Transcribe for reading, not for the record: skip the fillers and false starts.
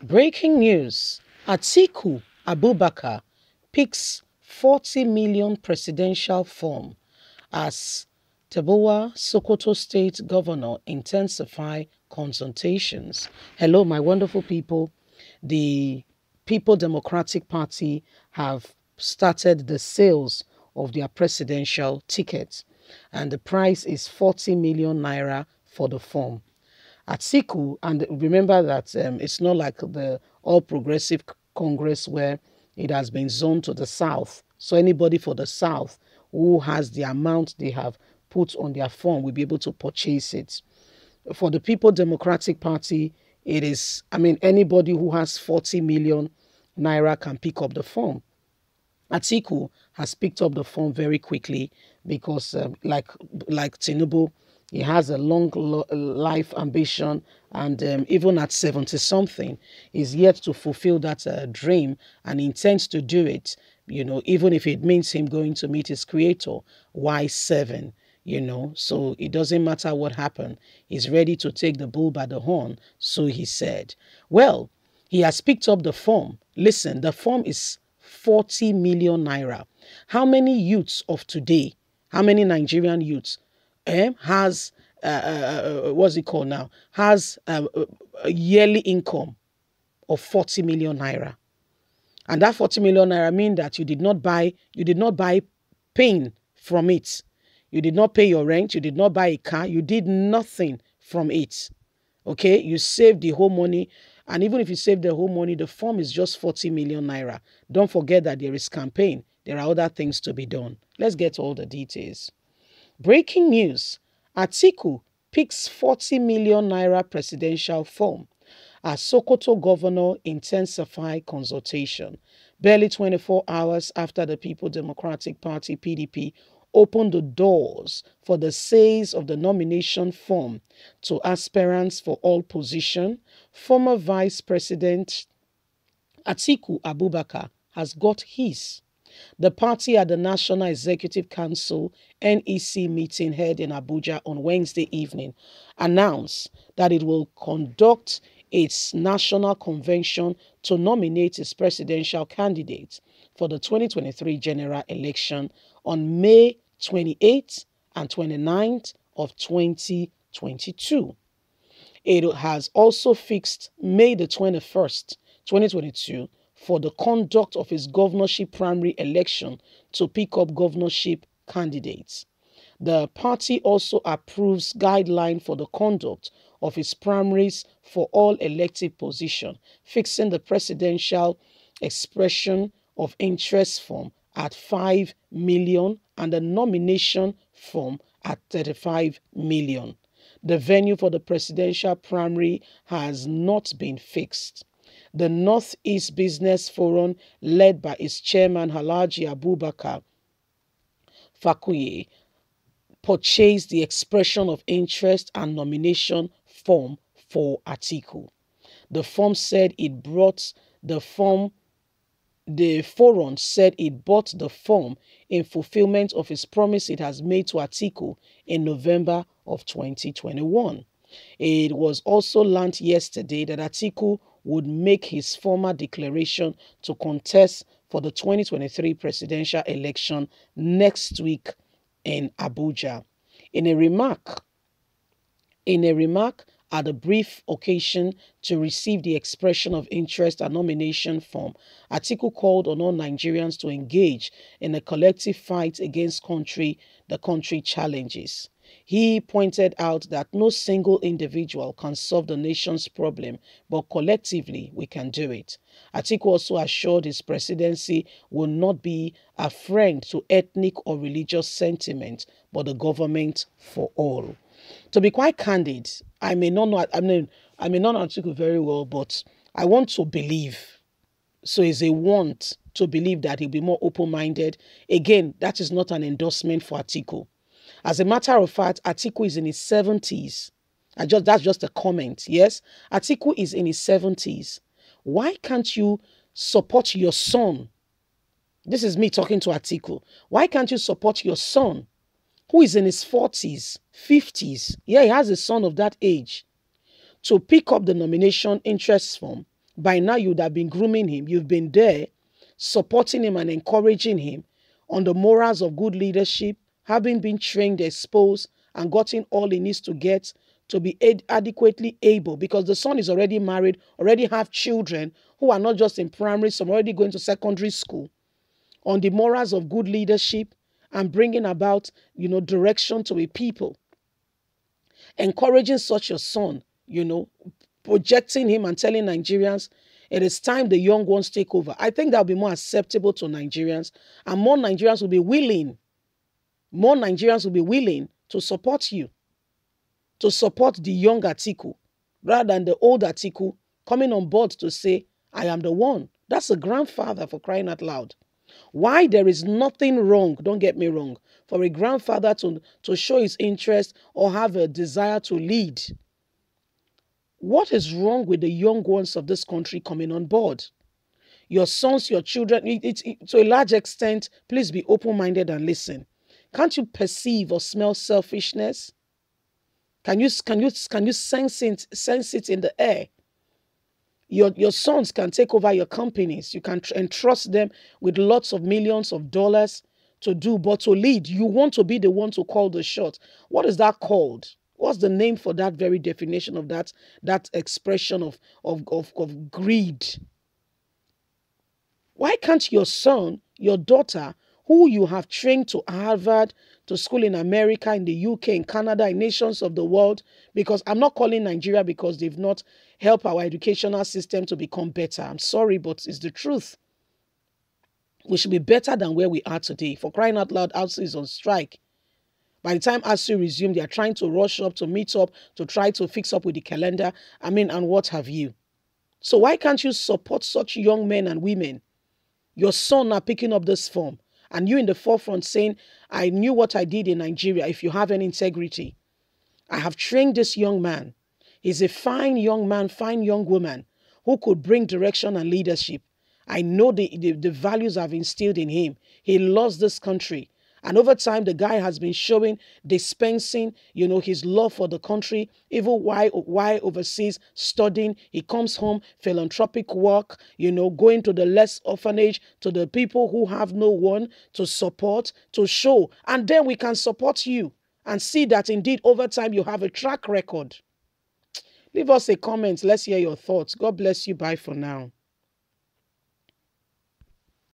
Breaking news. Atiku Abubakar picks 40 million presidential form as Tabuwa Sokoto State Governor intensify consultations. Hello, my wonderful people. The People Democratic Party have started the sales of their presidential tickets, and the price is 40 million naira for the form. Atiku, and remember that it's not like the All Progressive Congress where it has been zoned to the south. So anybody for the south who has the amount they have put on their form will be able to purchase it. For the People Democratic Party, it is, anybody who has 40 million naira can pick up the form. Atiku has picked up the form very quickly because, like Tinubu, he has a long life ambition, and even at 70 something, he's yet to fulfill that dream and intends to do it. Even if it means him going to meet his creator. Why 7? So it doesn't matter what happened. He's ready to take the bull by the horn, so he said. Well, he has picked up the form. Listen, the form is 40 million naira. How many youths of today, how many Nigerian youths has, what's it called now, has a yearly income of 40 million naira? And that 40 million naira mean that you did not buy pain from it. You did not pay your rent. You did not buy a car. You did nothing from it. Okay? You saved the whole money. And even if you save the whole money, the form is just 40 million naira. Don't forget that there is campaign. There are other things to be done. Let's get all the details. Breaking news. Atiku picks 40 million naira presidential form as Sokoto governor intensify consultation. Barely 24 hours after the People Democratic Party (PDP) opened the doors for the sales of the nomination form to aspirants for all positions, former Vice President Atiku Abubakar has got his. The party at the National Executive Council (NEC) meeting held in Abuja on Wednesday evening announced that it will conduct its national convention to nominate its presidential candidates for the 2023 general election on May 28th and 29th of 2022. It has also fixed May the 21st, 2022, for the conduct of its governorship primary election to pick up governorship candidates. The party also approves guidelines for the conduct of its primaries for all elective positions, fixing the presidential expression of interest form at 5 million and the nomination form at 35 million. The venue for the presidential primary has not been fixed. The Northeast Business Forum, led by its chairman Alhaji Abubakar Fakuye, purchased the expression of interest and nomination form for Atiku. The forum said it bought the form in fulfillment of its promise it has made to Atiku in November of 2021. It was also learned yesterday that Atiku would make his formal declaration to contest for the 2023 presidential election next week in Abuja. In a remark at a brief occasion to receive the expression of interest and nomination form, Atiku called on all Nigerians to engage in a collective fight against the country challenges. He pointed out that no single individual can solve the nation's problem, but collectively we can do it. Atiku also assured his presidency will not be a friend to ethnic or religious sentiment, but the government for all. To be quite candid, I may not know Atiku very well, but I want to believe. So it's a want to believe that he'll be more open-minded. Again, that is not an endorsement for Atiku. As a matter of fact, Atiku is in his 70s. That's just a comment, yes? Atiku is in his 70s. Why can't you support your son? This is me talking to Atiku. Why can't you support your son, who is in his 40s, 50s? Yeah, he has a son of that age, to pick up the nomination interest form By now, you would have been grooming him. You've been there, supporting him and encouraging him on the morals of good leadership, having been trained, exposed, and gotten all he needs to get to be adequately able, because the son is already married, already have children who are not just in primary, some already going to secondary school, on the morals of good leadership and bringing about, direction to a people. Encouraging such a son, projecting him and telling Nigerians, it is time the young ones take over. I think that will be more acceptable to Nigerians, and more Nigerians will be willing to support you, to support the young Atiku, rather than the old Atiku coming on board to say, I am the one. That's a grandfather, for crying out loud. Why there is nothing wrong, don't get me wrong, for a grandfather to show his interest or have a desire to lead. What is wrong with the young ones of this country coming on board? Your sons, your children, to a large extent, please be open-minded and listen. Can't you perceive or smell selfishness? Can you sense it in the air? Your sons can take over your companies. You can entrust them with lots of millions of dollars to do, but to lead, you want to be the one to call the shot. What is that called? What's the name for that very definition of that expression of greed? Why can't your son, your daughter, who you have trained to Harvard, to school in America, in the UK, in Canada, in nations of the world, because I'm not calling Nigeria because they've not helped our educational system to become better. I'm sorry, but it's the truth. We should be better than where we are today. For crying out loud, ASUU is on strike. By the time ASUU resume, they are trying to rush up, to meet up, to try to fix up with the calendar, and what have you. So why can't you support such young men and women? Your son are picking up this form, and you in the forefront saying, I knew what I did in Nigeria. If you have any integrity, I have trained this young man. He's a fine young man, fine young woman who could bring direction and leadership. I know the values I've instilled in him. He loves this country. And over time, the guy has been showing, dispensing, his love for the country, even while overseas studying. He comes home, philanthropic work, going to the less orphanage, to the people who have no one to support, to show. And then we can support you and see that indeed over time you have a track record. Leave us a comment. Let's hear your thoughts. God bless you. Bye for now.